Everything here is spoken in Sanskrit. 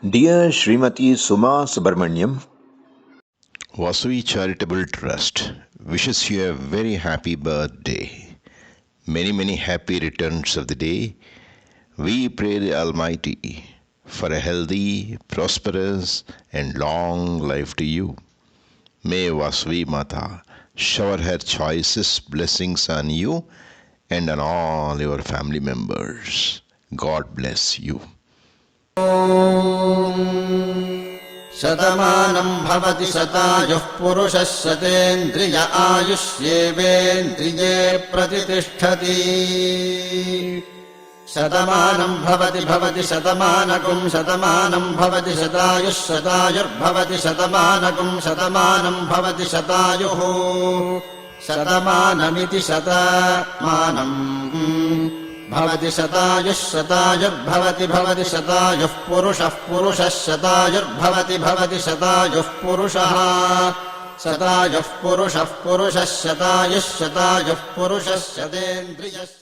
Dear Srimati Suma Subramaniam, Vasui Charitable Trust wishes you a very happy birthday. Many happy returns of the day. We pray the Almighty for a healthy, prosperous, and long life to you. May Vasui Mata shower her choicest blessings on you and on all your family members. God bless you. शतमानं भवति शतायुः पुरुषः शतेन्द्रिय आयुष्येवेन्द्रिये प्रतितिष्ठति शतमानं भवति शतमानकं शतमानं भवति शतायुः शतायुर्भवति शतमानकं शतमानं भवति शतायुः शतमानमिति शतमानम् भवति शतायुः शतायुर्भवति शतायुः पुरुषः शतायुर्भवति शतायुः पुरुषः शतायुः पुरुषः शतायुः पुरुषः शतेन्द्रियः